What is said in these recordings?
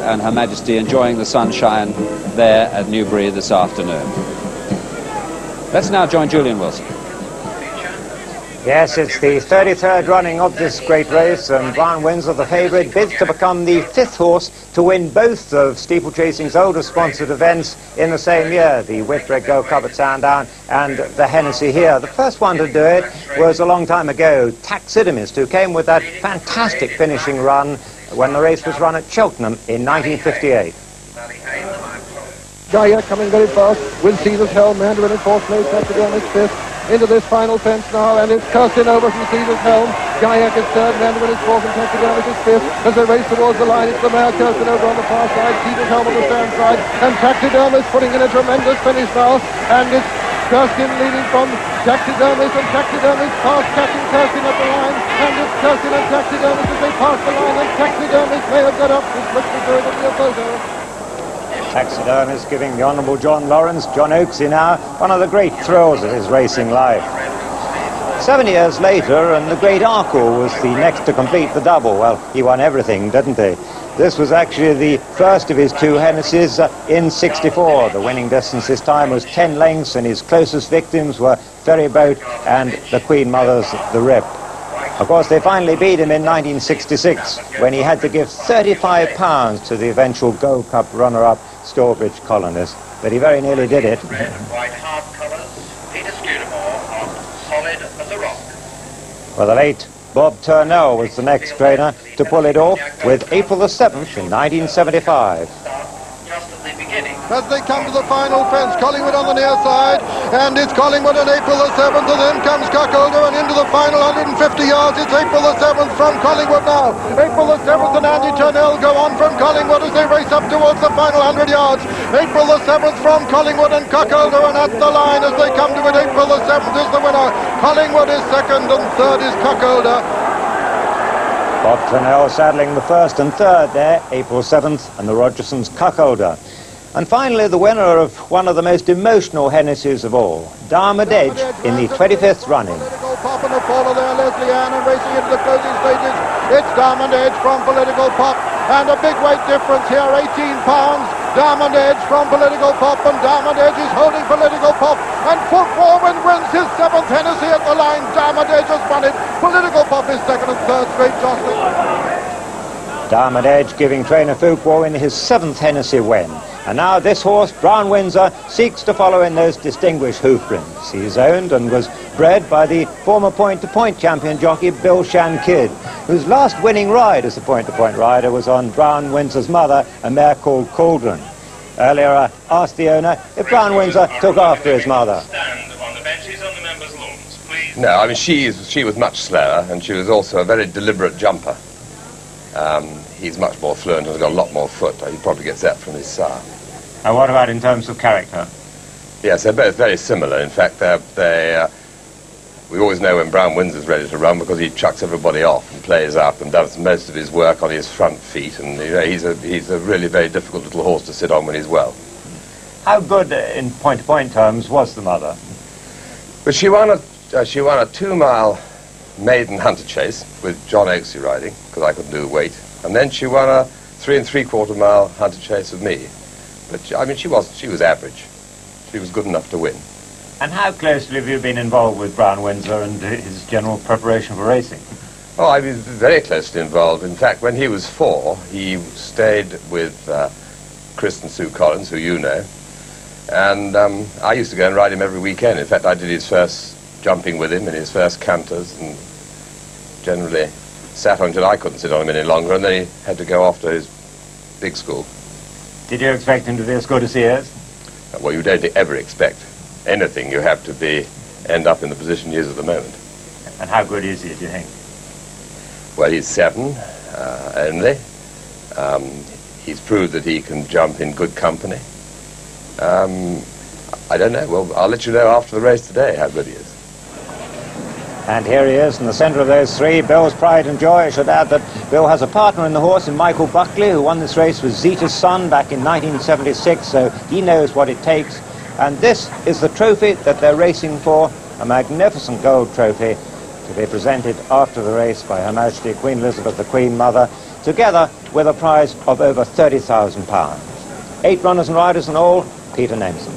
and Her Majesty enjoying the sunshine there at Newbury this afternoon. Let's now join Julian Wilson. Yes, it's the 33rd running of this great race, and Brown Windsor, the favourite, bids to become the 5th horse to win both of steeplechasing's older sponsored events in the same year, the Whitbread Gold Cup at Sandown and the Hennessy here. The first one to do it was a long time ago, Taxidermist, who came with that fantastic finishing run when the race was run at Cheltenham in 1958. Gaia coming very fast, with Caesar's Helm, Mandarin in 4th place, Taxidermist 5th. Into this final fence now, and it's Kirsten over from Caesar's Helm. Gaiac is 3rd, Mandarin is 4th, and Taxidermist is 5th. As they race towards the line, it's the mare Kirsten over on the far side, Caesar's Helm on the stand side, and Taxidermist putting in a tremendous finish now, and it's Kirsten leading from Taxidermist, and Taxidermist fast catching Kirsten at the line, and it's Kirsten and Taxidermist as they pass the line, and Taxidermist may have got up. This looks as though it'll be a photo. Taxidermist giving the Honourable John Lawrence, John Oaksey now, one of the great thrills of his racing life. 7 years later, and the great Arkle was the next to complete the double. Well, he won everything, didn't he? This was actually the first of his 2 Hennessy's in 64. The winning distance this time was 10 lengths, and his closest victims were Ferryboat and the Queen Mother's The Rip. Of course, they finally beat him in 1966, when he had to give £35 to the eventual Gold Cup runner-up Stourbridge Colonist, but he very nearly did it. Well, the late Bob Turnell was the next trainer to pull it off with April the 7th in 1975. As they come to the final fence, Collingwood on the near side, and it's Collingwood on April the 7th, and then comes Cuckolder, and into the final 150 yards, it's April the 7th from Collingwood now. April the 7th and Andy Turnell go on from Collingwood as they race up towards the final 100 yards. April the 7th from Collingwood and Cuckolder, and at the line as they come to it, April the 7th is the winner. Collingwood is 2nd, and 3rd is Cuckolder. Bob Turnell saddling the 1st and 3rd there, April 7th, and the Rogersons' Cuckolder. And finally, the winner of one of the most emotional Hennessy's of all, Diamond Edge, in the 25th running. Pop and a follow there, Leslie Ann, and racing into the closing stages. It's Diamond Edge from Political Pop, and a big weight difference here, 18 pounds. Diamond Edge from Political Pop, and Diamond Edge is holding Political Pop, and Foot Warman wins his 7th Hennessy at the line. Diamond Edge has won it. Political Pop is 2nd, and 3rd straight jostling. Diamond Edge giving trainer Fuqua his 7th Hennessy win. And now this horse, Brown Windsor, seeks to follow in those distinguished hoofprints. He's owned and was bred by the former point-to-point champion jockey Bill Shan Kidd, whose last winning ride as a point-to-point rider was on Brown Windsor's mother, a mare called Cauldron. Earlier I asked the owner if Brown Windsor took after his mother. No, I mean she was much slower, and she was also a very deliberate jumper. He's much more fluent and has got a lot more foot. He probably gets that from his sire. And what about in terms of character? Yes, they're both very similar. In fact, we always know when Brown Windsor's ready to run because he chucks everybody off and plays up and does most of his work on his front feet. And you know, he's a really very difficult little horse to sit on when he's well. How good, in point-to-point terms, was the mother? But she won a 2-mile maiden hunter chase with John Oaksey riding, because I couldn't do the weight. And then she won a 3 3/4 mile hunter chase with me. But I mean, she was average. She was good enough to win. And how closely have you been involved with Brown Windsor and his general preparation for racing? Oh, I was very closely involved. In fact, when he was 4, he stayed with Chris and Sue Collins, who you know. And I used to go and ride him every weekend. In fact, I did his first jumping with him in his first canters, and generally sat on until I couldn't sit on him any longer, and then he had to go off to his big school. Did you expect him to be as good as he is? Well, you don't ever expect anything. You have to end up in the position he is at the moment. And how good is he, do you think? Well, he's 7 only. He's proved that he can jump in good company. I don't know. Well, I'll let you know after the race today how good he is. And here he is in the centre of those 3, Bill's pride and joy. I should add that Bill has a partner in the horse in Michael Buckley, who won this race with Zeta's son back in 1976, so he knows what it takes. And this is the trophy that they're racing for, a magnificent gold trophy to be presented after the race by Her Majesty Queen Elizabeth, the Queen Mother, together with a prize of over £30,000. 8 runners and riders in all. Peter names them.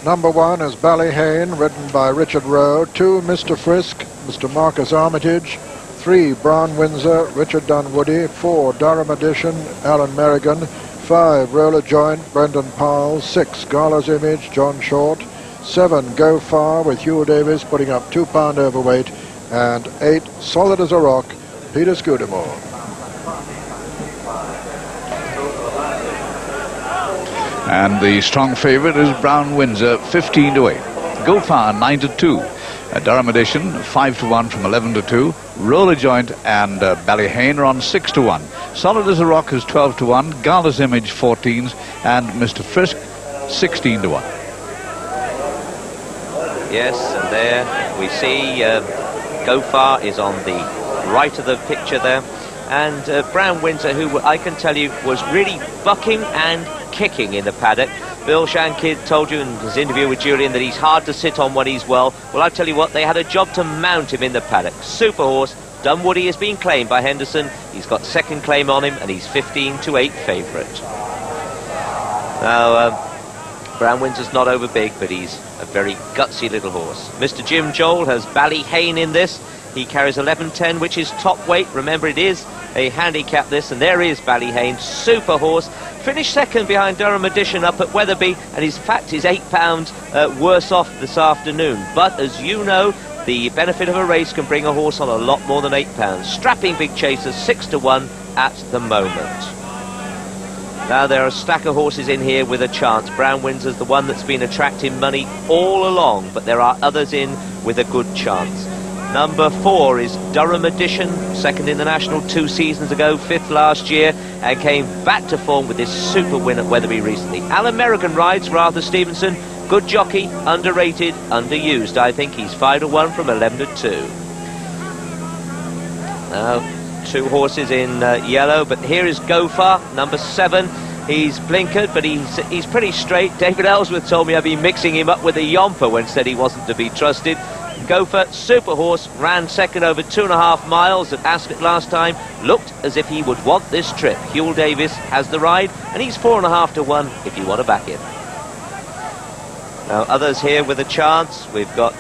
Number 1 is Ballyhane, ridden by Richard Rowe. 2, Mr. Frisk, Mr. Marcus Armitage. 3, Brown Windsor, Richard Dunwoody. 4, Durham Edition, Alan Merrigan. 5, Roller Joint, Brendan Powell. 6, Gala's Image, John Short. 7, Go Far, with Hugh Davis putting up 2 pound overweight. And 8, Solid as a Rock, Peter Scudamore. And the strong favourite is Brown Windsor, 15 to 8. Go Far, 9 to 2. Durham Edition, 5 to 1 from 11 to 2. Roller Joint and Ballyhane are on 6 to 1. Solid as a Rock is 12 to 1. Gala's Image, 14s. And Mr. Frisk, 16 to 1. Yes, and there we see Go Far is on the right of the picture there. And Brown Windsor, who I can tell you was really bucking and kicking in the paddock. Bill Shankid told you in his interview with Julian that he's hard to sit on when he's well. Well, I tell you what, they had a job to mount him in the paddock. Super horse. Dunwoody is being claimed by Henderson. He's got second claim on him, and he's 15 to 8 favourite. Now, Brown Windsor's not over big, but he's a very gutsy little horse. Mr. Jim Joel has Ballyhane in this. He carries 11.10, which is top weight. Remember, it is a handicap this, and there is Ballyhane, super horse. Finished second behind Durham Edition up at Wetherby, and in fact is £8 worse off this afternoon. But as you know, the benefit of a race can bring a horse on a lot more than £8. Strapping big chasers, 6 to 1 at the moment. Now there are a stack of horses in here with a chance. Brown Windsor's the one that's been attracting money all along, but there are others in with a good chance. Number 4 is Durham Edition, second in the National 2 seasons ago, 5th last year, and came back to form with this super win at Wetherby recently. Alan Merrigan rides for Arthur Stevenson. Good jockey, underrated, underused. I think he's 5 to 1 from 11 to 2. Now, 2 horses in yellow, but here is Go Far, number 7. He's blinkered, but he's pretty straight. David Ellsworth told me I'd be mixing him up with a yomper when said he wasn't to be trusted. Gopher, super horse, ran second over 2.5 miles at Ascot last time. Looked as if he would want this trip. Hugh Davis has the ride, and he's 4.5 to 1 if you want to back him. Now, others here with a chance. We've got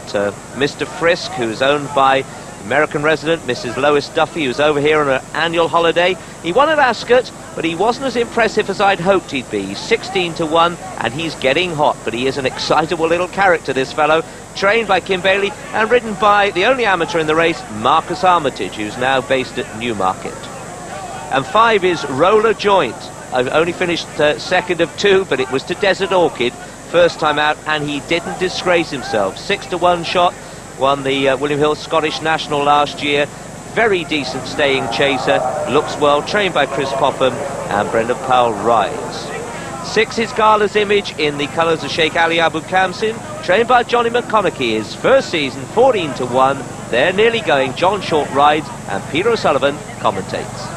Mr. Frisk, who's owned by American resident Mrs. Lois Duffy, who's over here on an annual holiday. He won at Ascot, but he wasn't as impressive as I'd hoped he'd be. He's 16 to 1, and he's getting hot, but he is an excitable little character, this fellow. Trained by Kim Bailey and ridden by the only amateur in the race, Marcus Armitage, who's now based at Newmarket. And 5 is Roller Joint. I've only finished second of 2, but it was to Desert Orchid, first time out, and he didn't disgrace himself. 6 to 1 shot, won the William Hill Scottish National last year. Very decent staying chaser, looks well, trained by Chris Popham, and Brendan Powell rides. 6 is Gala's Image in the colours of Sheikh Ali Abu Khamsin, trained by Johnny McConaughey. His first season, 14 to 1. They're nearly going. John Short rides, and Peter O'Sullivan commentates.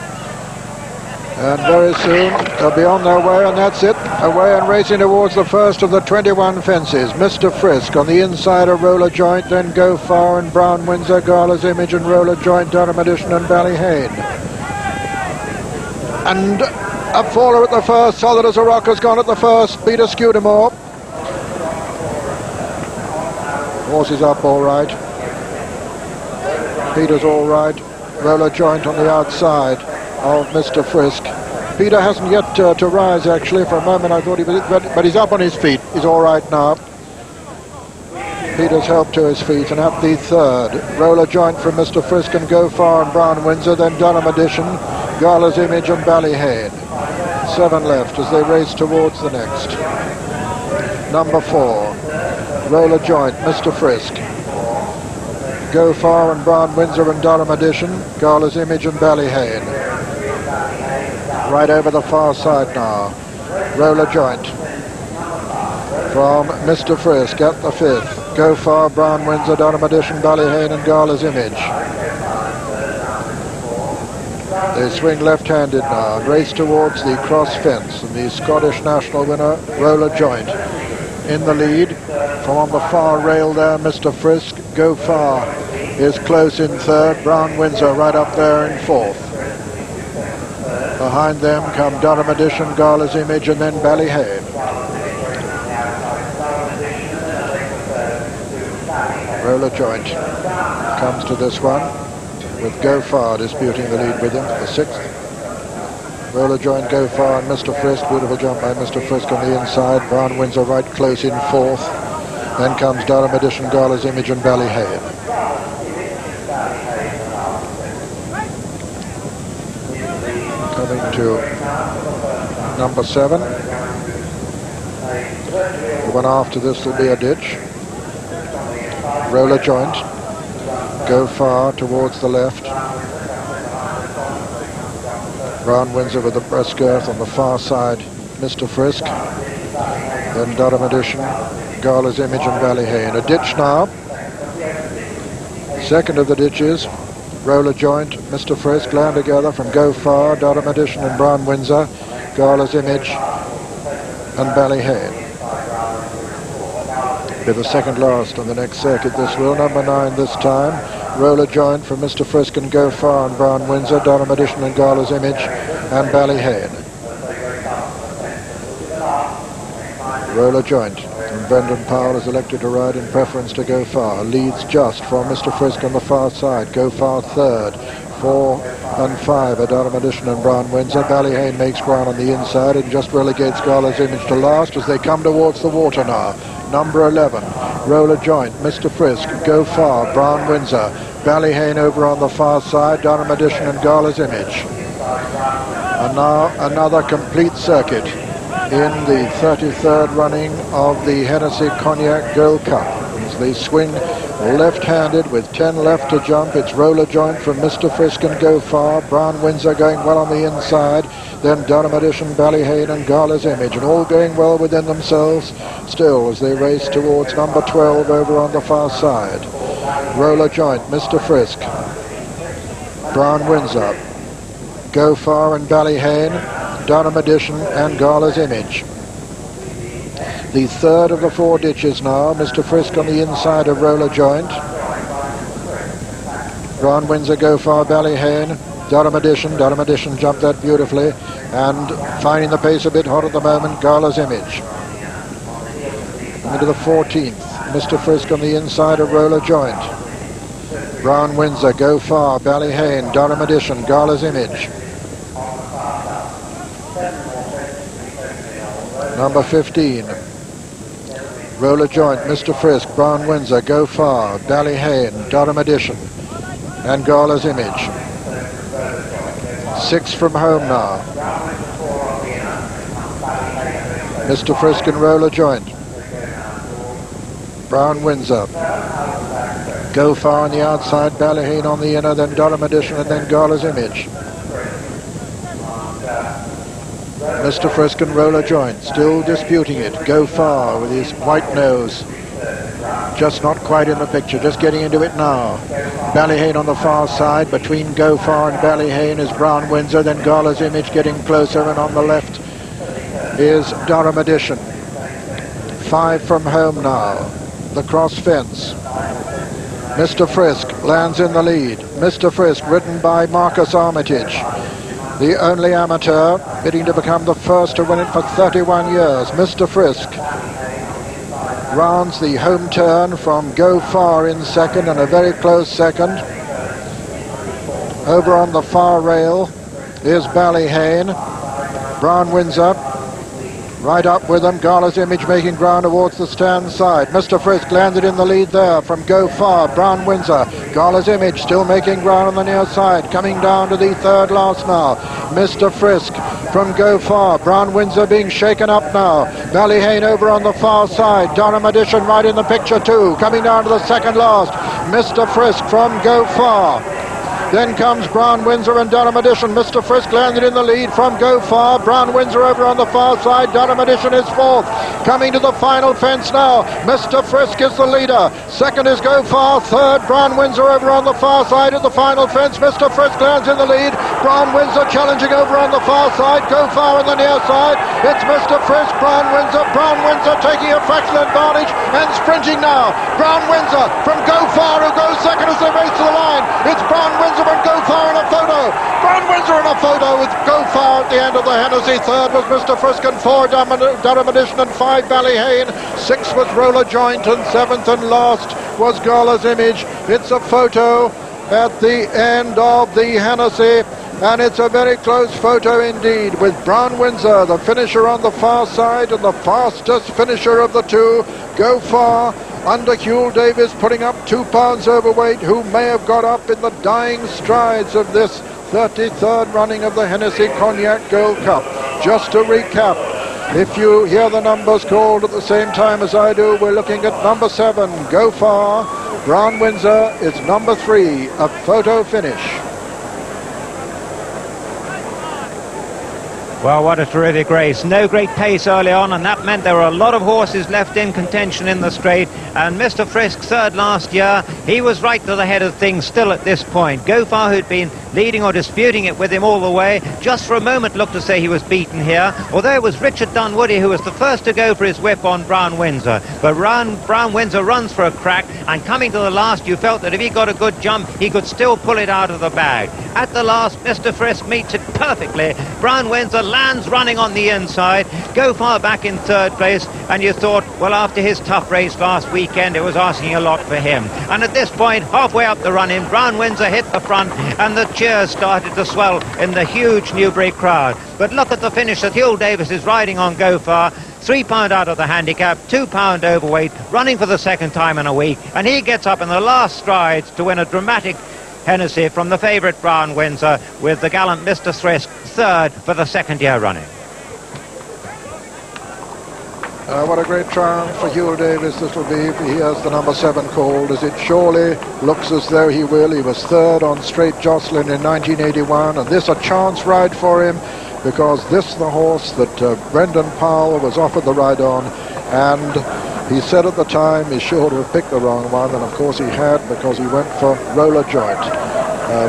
And very soon they'll be on their way, and that's it. Away and racing towards the first of the 21 fences. Mr. Frisk on the inside of Roller Joint, then Go Far and Brown Windsor, Gala's Image and Roller Joint, Durham Edition and Ballyhane. And a faller at the first, Solid as a Rock has gone at the first, Peter Scudamore. Horse is up all right. Peter's all right. Roller Joint on the outside of Mr. Frisk. Peter hasn't yet to rise, actually. For a moment I thought he was, but he's up on his feet. He's all right now. Peter's helped to his feet, and at the third, Roller Joint from Mr. Frisk and Go Far and Brown Windsor, then Durham Edition, Gala's Image and Ballyhane. 7 left as they race towards the next. Number 4, Roller Joint, Mr. Frisk, Go Far and Brown Windsor and Durham Edition, Gala's Image and Ballyhane. Right over the far side now, Roller Joint from Mr. Frisk at the 5th, Go Far, Brown Windsor, Durham Edition, Ballyhane and Gala's Image. They swing left-handed now and race towards the cross fence, and the Scottish National winner, Roller Joint, in the lead. From on the far rail there, Mr. Frisk. Go Far is close in third. Brown Windsor right up there in fourth. Behind them come Durham Edition, Gala's Image, and then Ballyhane. Roller Joint comes to this one, with Go Far disputing the lead with him for the 6th. Roller Joint, Go Far, and Mr. Frisk. Beautiful jump by Mr. Frisk on the inside. Brown Windsor right close in 4th. Then comes Durham Edition, Gala's Image, and Ballyhane. Coming to number 7. The one after this will be a ditch. Roller Joint, Go Far towards the left. Brown Windsor with the breast girth on the far side, Mr. Frisk. Then Durham Edition, Gala's Image, and Ballyhane. A ditch now. Second of the ditches, Roller Joint, Mr. Frisk land together from Go Far, Durham Edition and Brown Windsor, Gala's Image and Ballyhane. Be the second last on the next circuit this will. Number 9 this time. Roller Joint from Mr. Frisk and Go Far and Brown Windsor, Durham Edition and Gala's Image and Ballyhane. Roller Joint. And Brendan Powell is elected to ride in preference to Go Far. Leads just from Mr. Frisk on the far side. Go Far 3rd. 4 and 5 are Durham Edition and Brown Windsor. Ballyhane makes ground on the inside and just relegates Gala's Image to last as they come towards the water now. Number 11, Roller Joint, Mr. Frisk, Go Far, Brown Windsor, Ballyhane over on the far side, Durham Edition and Gala's Image. And now another complete circuit in the 33rd running of the Hennessy Cognac Gold Cup. As they swing left-handed with 10 left to jump, it's Roller Joint from Mr. Frisk and Go Far, Brown Windsor going well on the inside, then Durham Edition, Ballyhane and Gala's Image, and all going well within themselves still as they race towards number 12 over on the far side. Roller Joint, Mr. Frisk, Brown Windsor, Go Far and Ballyhane, Durham Edition and Gala's Image. The third of the 4 ditches now, Mr. Frisk on the inside of Roller Joint. Brown Windsor, Go Far, Ballyhane, Durham Edition jumped that beautifully and finding the pace a bit hot at the moment, Gala's Image. Into the 14th, Mr. Frisk on the inside of Roller Joint. Brown Windsor, Go Far, Ballyhane, Durham Edition, Gala's Image. Number 15, Roller Joint, Mr. Frisk, Brown Windsor, Go Far, Ballyhane, Durham Edition and Gala's Image. 6 from home now. Mr. Frisk and Roller Joint. Brown Windsor. Go Far on the outside, Ballyhane on the inner, then Durham Edition and then Gala's Image. Mr. Frisk and Roller Joint still disputing it. Go Far with his white nose. Just not quite in the picture, just getting into it now. Ballyhane on the far side. Between Go Far and Ballyhane is Brown Windsor, then Gala's Image getting closer, and on the left is Durham Edition. 5 from home now. The cross fence. Mr. Frisk lands in the lead. Mr. Frisk, ridden by Marcus Armitage, the only amateur bidding to become the first to win it for 31 years. Mr. Frisk rounds the home turn from Go Far in second, and a very close second. Over on the far rail is Ballyhane. Brown Windsor right up with them. Gala's Image making ground towards the stand side. Mr. Frisk landed in the lead there from Go Far. Brown Windsor. Gala's Image still making ground on the near side. Coming down to the third last now. Mr. Frisk from Go Far. Brown Windsor being shaken up now. Ballyhane over on the far side. Durham Edition right in the picture too. Coming down to the second last. Mr. Frisk from Go Far. Then comes Brown Windsor and Durham Edition. Mr. Frisk landed in the lead from Go Far. Brown Windsor over on the far side. Durham Edition is 4th. Coming to the final fence now. Mr. Frisk is the leader. Second is Go Far. Third, Brown Windsor over on the far side at the final fence. Mr. Frisk lands in the lead. Brown Windsor challenging over on the far side. Go Far on the near side. It's Mr. Frisk, Brown Windsor. Brown Windsor taking a fractional advantage and sprinting now. Brown Windsor from Go Far, who goes second as they race to the line. It's Brown Windsor Windsor and Go Far in a photo. Brown Windsor in a photo with Go Far at the end of the Hennessy. Third was Mr. Frisk and 4 Durham Edition and 5 Ballyhane. 6 was Roller Joint and 7th and last was Gala's Image. It's a photo at the end of the Hennessy, and it's a very close photo indeed, with Brown Windsor, the finisher on the far side and the fastest finisher of the two. Go Far under Hugh Davis, putting up 2 pounds overweight, who may have got up in the dying strides of this 33rd running of the Hennessy Cognac Gold Cup. Just to recap, if you hear the numbers called at the same time as I do, we're looking at number 7, Go Far. Brown Windsor is number 3, a photo finish. Well, what a terrific race. No great pace early on, and that meant there were a lot of horses left in contention in the straight. And Mr. Frisk, third last year, he was right to the head of things still at this point. Go Far, who'd been leading or disputing it with him all the way, just for a moment looked to say he was beaten here, although it was Richard Dunwoody who was the first to go for his whip on Brown Windsor. But Brown Windsor runs for a crack, and coming to the last, you felt that if he got a good jump, he could still pull it out of the bag. At the last, Mr. Frisk meets it perfectly. Brown Windsor lands running on the inside. Go Far back in third place, and you thought, well, after his tough race last weekend, it was asking a lot for him. And at this point, halfway up the run-in, Brown Windsor hit the front, and the cheers started to swell in the huge Newbury crowd. But look at the finish that Hugh Davis is riding on Go Far. 3 pound out of the handicap, 2 pound overweight, running for the second time in a week, and he gets up in the last strides to win a dramatic Hennessy from the favourite Brown Windsor, with the gallant Mr. Frisk third for the second year running. What a great triumph for Hugh Davis this will be if he has the number 7 called, as it surely looks as though he will. He was third on Straight Jocelyn in 1981, and this a chance ride for him, because this the horse that Brendan Powell was offered the ride on, and he said at the time he should have picked the wrong one, and of course he had, because he went for Roller Joint.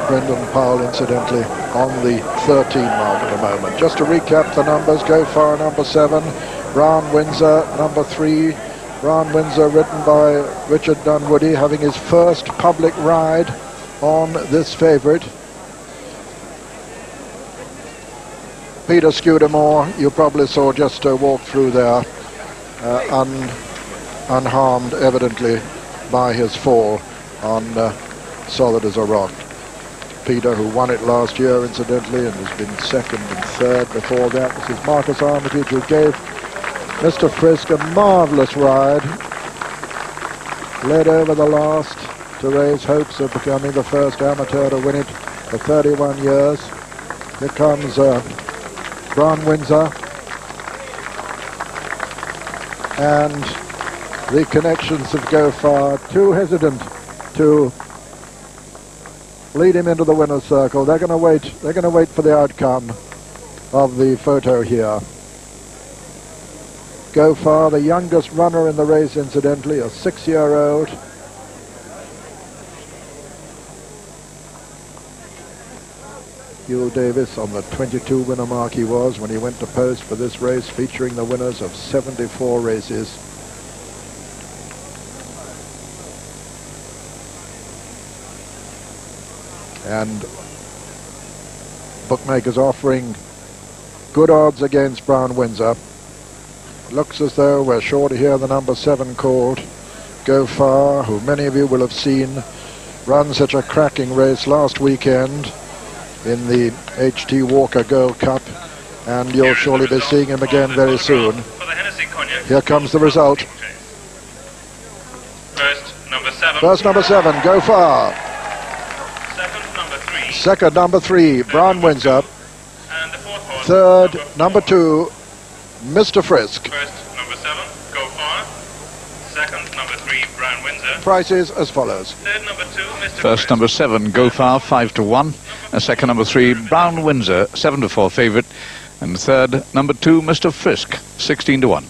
Brendan Powell, incidentally, on the 13 mark at the moment. Just to recap the numbers: Go Far number 7, Brown Windsor number 3. Brown Windsor ridden by Richard Dunwoody, having his first public ride on this favourite. Peter Scudamore, you probably saw just walk through there, unharmed evidently by his fall on solid as a rock. Peter, who won it last year incidentally, and has been second and third before that. This is Marcus Armitage, who gave Mr. Frisk a marvellous ride, led over the last to raise hopes of becoming the first amateur to win it for 31 years. Here comes Brown Windsor, and the connections of Go Far, too hesitant to lead him into the winner's circle. They're going to wait. They're going to wait for the outcome of the photo here. Go Far, the youngest runner in the race, incidentally, a 6-year-old. Hugh Davis on the 22 winner mark he was when he went to post for this race, featuring the winners of 74 races. And bookmakers offering good odds against Brown Windsor. Looks as though we're sure to hear the number 7 called, Go Far, who many of you will have seen run such a cracking race last weekend in the H.T. Walker Gold Cup, and you'll surely be seeing him again very soon. Here comes the result. First number 7, Go Far. Second number 3, Brown Windsor. Third number 2, Mr. Frisk. First number 7, Go Far. Second number 3, Brown Windsor. Prices as follows. Third number 2, Mr. First number 7, Go Far, 5-1. And second number 3, Brown Windsor, 7-4 favourite. And third number 2, Mr. Frisk, 16-1.